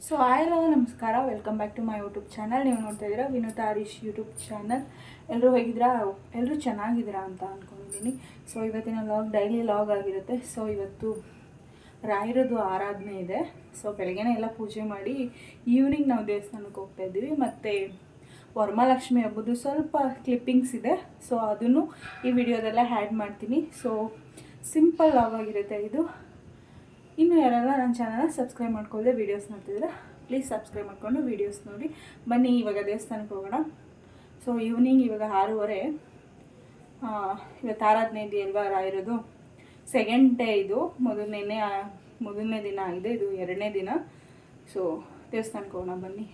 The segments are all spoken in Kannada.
ಸೊ ಹಲೋ ನಮಸ್ಕಾರ, welcome back to my YouTube channel. ನೀವು ನೋಡ್ತಾ ಇದ್ದೀರಾ ವಿನೋದ ಹರೀಶ್ ಯೂಟ್ಯೂಬ್ ಚಾನಲ್. ಎಲ್ಲರೂ ಹೇಗಿದ್ದೀರಾ? ಎಲ್ಲರೂ ಚೆನ್ನಾಗಿದ್ದೀರಾ ಅಂತ ಅಂದ್ಕೊಂಡಿದ್ದೀನಿ. ಸೊ ಇವತ್ತಿನ ಲಾಗ್ ಡೈಲಿ ಲಾಗ್ ಆಗಿರುತ್ತೆ. ಸೊ ಇವತ್ತು ರಾಯರದು ಆರಾಧನೆ ಇದೆ. ಸೊ ಬೆಳಗ್ಗೆನೇ ಎಲ್ಲ ಪೂಜೆ ಮಾಡಿ ಈವ್ನಿಂಗ್ ನಾವು ದೇವಸ್ಥಾನಕ್ಕೆ ಹೋಗ್ತಾ ಇದ್ದೀವಿ. ಮತ್ತು ವರಮಹಾಲಕ್ಷ್ಮಿ ಹಬ್ಬದ್ದು ಸ್ವಲ್ಪ ಕ್ಲಿಪ್ಪಿಂಗ್ಸ್ ಇದೆ. ಸೊ ಅದನ್ನು ಈ ವಿಡಿಯೋದೆಲ್ಲ ಆ್ಯಡ್ ಮಾಡ್ತೀನಿ. ಸೊ ಸಿಂಪಲ್ ಲಾಗ್ ಆಗಿರುತ್ತೆ ಇದು. ಇನ್ನು ಯಾರೆಲ್ಲ ನನ್ನ ಚಾನಲ್ನ ಸಬ್ಸ್ಕ್ರೈಬ್ ಮಾಡ್ಕೊಳ್ಳದೆ ವೀಡಿಯೋಸ್ ನೋಡ್ತಿದ್ರೆ ಪ್ಲೀಸ್ ಸಬ್ಸ್ಕ್ರೈಬ್ ಮಾಡಿಕೊಂಡು ವೀಡಿಯೋಸ್ ನೋಡಿ. ಬನ್ನಿ ಇವಾಗ ದೇವಸ್ಥಾನಕ್ಕೆ ಹೋಗೋಣ. ಸೊ ಈವ್ನಿಂಗ್ ಇವಾಗ 6:30. ಇವತ್ತು ಆರಾಧನೆ ಇದೆಯಲ್ವಾ ರಾಯರದು, ಸೆಕೆಂಡ್ ಡೇ ಇದು. ಮೊದಲನೇ ದಿನ ಆಗಿದೆ, ಇದು ಎರಡನೇ ದಿನ. ಸೊ ದೇವಸ್ಥಾನಕ್ಕೆ ಹೋಗೋಣ ಬನ್ನಿ.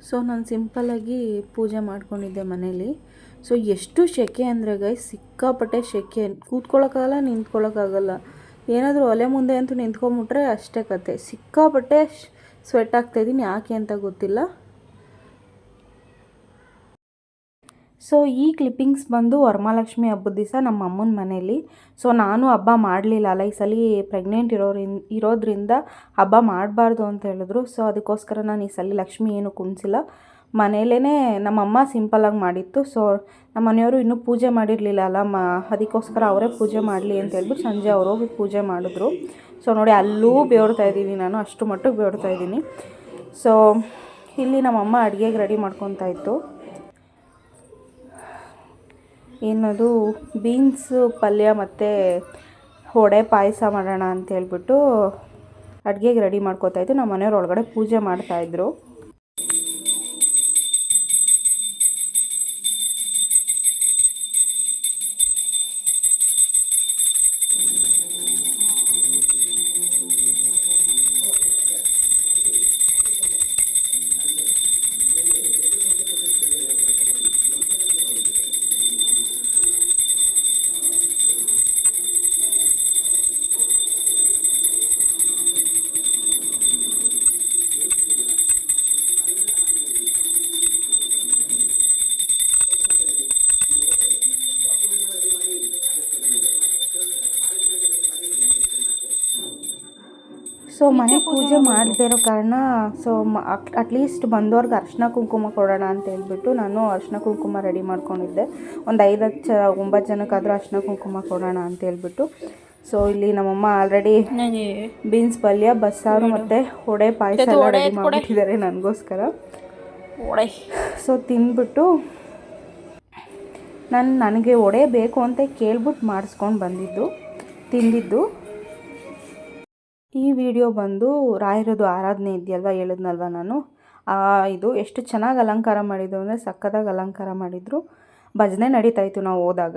ಸೊ ನಾನು ಸಿಂಪಲ್ಲಾಗಿ ಪೂಜೆ ಮಾಡ್ಕೊಂಡಿದ್ದೆ ಮನೇಲಿ. ಸೊ ಎಷ್ಟು ಸೆಕೆ ಅಂದರೆ ಗೈಸ್, ಸಿಕ್ಕಾಪಟ್ಟೆ ಸೆಕೆ, ಕೂತ್ಕೊಳ್ಳೋಕ್ಕಾಗಲ್ಲ, ನಿಂತ್ಕೊಳ್ಳೋಕ್ಕಾಗಲ್ಲ. ಏನಾದರೂ ಒಲೆ ಮುಂದೆ ಅಂತೂ ನಿಂತ್ಕೊಂಬಿಟ್ರೆ ಅಷ್ಟೇ ಕತೆ. ಸಿಕ್ಕಾಪಟ್ಟೆ ಸ್ವೆಟ್ ಆಗ್ತಾಯಿದ್ದೀನಿ, ಯಾಕೆ ಅಂತ ಗೊತ್ತಿಲ್ಲ. ಸೊ ಈ ಕ್ಲಿಪ್ಪಿಂಗ್ಸ್ ಬಂದು ವರಮಹಾಲಕ್ಷ್ಮಿ ಹಬ್ಬದ ದಿವಸ ನಮ್ಮ ಅಮ್ಮನ ಮನೇಲಿ. ಸೊ ನಾನು ಹಬ್ಬ ಮಾಡಲಿಲ್ಲ ಅಲ್ಲ, ಈ ಸಲ ಪ್ರೆಗ್ನೆಂಟ್ ಇರೋದ್ರಿಂದ ಹಬ್ಬ ಮಾಡಬಾರ್ದು ಅಂತ ಹೇಳಿದ್ರು. ಸೊ ಅದಕ್ಕೋಸ್ಕರ ನಾನು ಈ ಸಲ ಲಕ್ಷ್ಮಿ ಏನು ಕುಣಿಸಿಲ್ಲ, ಮನೇಲೇ ನಮ್ಮಮ್ಮ ಸಿಂಪಲ್ಲಾಗಿ ಮಾಡಿತ್ತು. ಸೊ ನಮ್ಮ ಮನೆಯವರು ಇನ್ನೂ ಪೂಜೆ ಮಾಡಿರಲಿಲ್ಲ ಅಲ್ಲ, ಅದಕ್ಕೋಸ್ಕರ ಅವರೇ ಪೂಜೆ ಮಾಡಲಿ ಅಂತ ಹೇಳ್ಬಿಟ್ಟು ಸಂಜೆ ಅವ್ರು ಹೋಗಿ ಪೂಜೆ ಮಾಡಿದ್ರು. ಸೊ ನೋಡಿ ಅಲ್ಲೂ ಬೇವ್ಡ್ತಾ ಇದ್ದೀನಿ ನಾನು, ಅಷ್ಟು ಮಟ್ಟಿಗೆ ಬೇವ್ಡ್ತಾ ಇದ್ದೀನಿ. ಸೊ ಇಲ್ಲಿ ನಮ್ಮಮ್ಮ ಅಡುಗೆಗೆ ರೆಡಿ ಮಾಡ್ಕೊತಾ ಇತ್ತು. ಏನದು ಬೀನ್ಸ್ ಪಲ್ಯ ಮತ್ತು ವಡೆ ಪಾಯಸ ಮಾಡೋಣ ಅಂತ ಹೇಳ್ಬಿಟ್ಟು ಅಡುಗೆಗೆ ರೆಡಿ ಮಾಡ್ಕೊತಾಯಿತ್ತು. ನಮ್ಮ ಮನೆಯವ್ರು ಒಳಗಡೆ ಪೂಜೆ ಮಾಡ್ತಾಯಿದ್ರು. ಸೊ ಮನೆ ಪೂಜೆ ಮಾಡದೇ ಇರೋ ಕಾರಣ ಸೊ ಅಟ್ಲೀಸ್ಟ್ ಬಂದವ್ರಿಗೆ ಅರ್ಶಿನ ಕುಂಕುಮ ಕೊಡೋಣ ಅಂತ ಹೇಳ್ಬಿಟ್ಟು ನಾನು ಅರ್ಶಿನ ಕುಂಕುಮ ರೆಡಿ ಮಾಡ್ಕೊಂಡಿದ್ದೆ. ಒಂದು 5-9 ಜನಕ್ಕಾದರೂ ಅರ್ಶಿನ ಕುಂಕುಮ ಕೊಡೋಣ ಅಂತ ಹೇಳ್ಬಿಟ್ಟು. ಸೊ ಇಲ್ಲಿ ನಮ್ಮಮ್ಮ ಆಲ್ರೆಡಿ ಬೀನ್ಸ್ ಪಲ್ಯ, ಬಸ್ಸಾರು ಮತ್ತು ವಡೆ ಪಾಯಸ ಎಲ್ಲ ರೆಡಿ ಮಾಡಿಟ್ಟಿದ್ದಾರೆ ನನಗೋಸ್ಕರ. ಸೊ ತಿಂದ್ಬಿಟ್ಟು ನನಗೆ ವಡೆ ಬೇಕು ಅಂತ ಕೇಳ್ಬಿಟ್ಟು ಮಾಡಿಸ್ಕೊಂಡು ತಿಂದಿದ್ದು. ಈ ವಿಡಿಯೋ ಬಂದು ರಾಯರದು ಆರಾಧನೆ ಇದೆಯಲ್ವ, ಹೇಳಿದ್ನಲ್ವ ನಾನು, ಇದು ಎಷ್ಟು ಚೆನ್ನಾಗಿ ಅಲಂಕಾರ ಮಾಡಿದ್ರು ಅಂದರೆ ಸಕ್ಕತ್ತಾಗಿ ಅಲಂಕಾರ ಮಾಡಿದರು. ಭಜನೆ ನಡೀತಾಯಿತ್ತು ನಾವು ಹೋದಾಗ.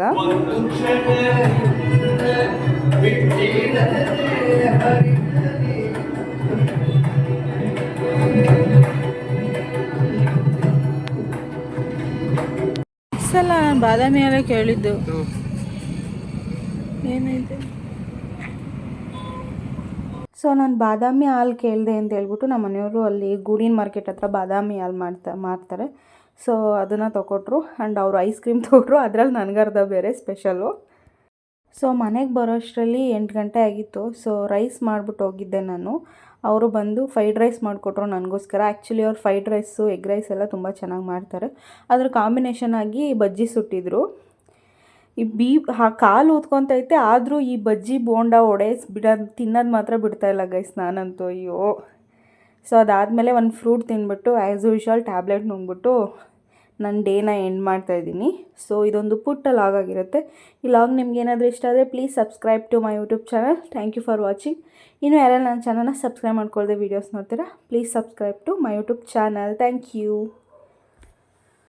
ಸಲ ಬಾದಾಮಿ ಎಲ್ಲ ಕೇಳಿದ್ದು ಏನೈತೆ. ಸೊ ನಾನು ಬಾದಾಮಿ ಹಾಲು ಕೇಳಿದೆ ಅಂತ ಹೇಳ್ಬಿಟ್ಟು ನಮ್ಮ ಮನೆಯವರು ಅಲ್ಲಿ ಗೂಡಿನ ಮಾರ್ಕೆಟ್ ಹತ್ರ ಬಾದಾಮಿ ಹಾಲು ಮಾರ್ತಾರೆ. ಸೊ ಅದನ್ನು ತೊಗೊಟ್ರು. ಆ್ಯಂಡ್ ಅವರು ಐಸ್ ಕ್ರೀಮ್ ತೊಗೊಟ್ರು, ಅದರಲ್ಲಿ ನನಗರ್ಧ ಬೇರೆ ಸ್ಪೆಷಲು. ಸೊ ಮನೆಗೆ ಬರೋ ಅಷ್ಟರಲ್ಲಿ 8 ಗಂಟೆ ಆಗಿತ್ತು. ಸೊ ರೈಸ್ ಮಾಡಿಬಿಟ್ಟು ಹೋಗಿದ್ದೆ ನಾನು. ಅವರು ಬಂದು ಫ್ರೈಡ್ ರೈಸ್ ಮಾಡಿಕೊಟ್ರು ನನಗೋಸ್ಕರ. ಆ್ಯಕ್ಚುಲಿ ಅವ್ರು ಫ್ರೈಡ್ ರೈಸು ಎಗ್ ರೈಸ್ ಎಲ್ಲ ತುಂಬ ಚೆನ್ನಾಗಿ ಮಾಡ್ತಾರೆ. ಅದ್ರ ಕಾಂಬಿನೇಷನ್ ಆಗಿ ಬಜ್ಜಿ ಸುಟ್ಟಿದ್ರು. ಈ ಕಾಲು ಊದ್ಕೊತೈತೆ, ಆದರೂ ಈ ಬಜ್ಜಿ ಬೋಂಡ ವಡೆ ತಿನ್ನೋದು ಮಾತ್ರ ಬಿಡ್ತಾಯಿಲ್ಲ ಗೈಸ್, ನಾನಂತೂ ಅಯ್ಯೋ. ಸೊ ಅದಾದಮೇಲೆ ಒಂದು ಫ್ರೂಟ್ ತಿಂದ್ಬಿಟ್ಟು ಆ್ಯಸ್ ಯೂಶ್ವಲ್ ಟ್ಯಾಬ್ಲೆಟ್ ನುಂಗ್ಬಿಟ್ಟು ನನ್ನ ಡೇನ ಎಂಡ್ ಮಾಡ್ತಾಯಿದ್ದೀನಿ. ಸೊ ಇದೊಂದು ಪುಟ್ಟ ಲಾಗ್ ಆಗಿರುತ್ತೆ. ಈ ಲಾಗ್ ನಿಮ್ಗೆ ಏನಾದರೂ ಇಷ್ಟ ಆದರೆ please subscribe to my YouTube channel. Thank you for watching. ಇನ್ನೂ ಯಾರೆಲ್ಲ ನನ್ನ ಚಾನಲ್ನ ಸಬ್ಸ್ಕ್ರೈಬ್ ಮಾಡ್ಕೊಳ್ಳದೆ ವೀಡಿಯೋಸ್ ನೋಡ್ತೀರಾ please subscribe to my YouTube channel. Thank you.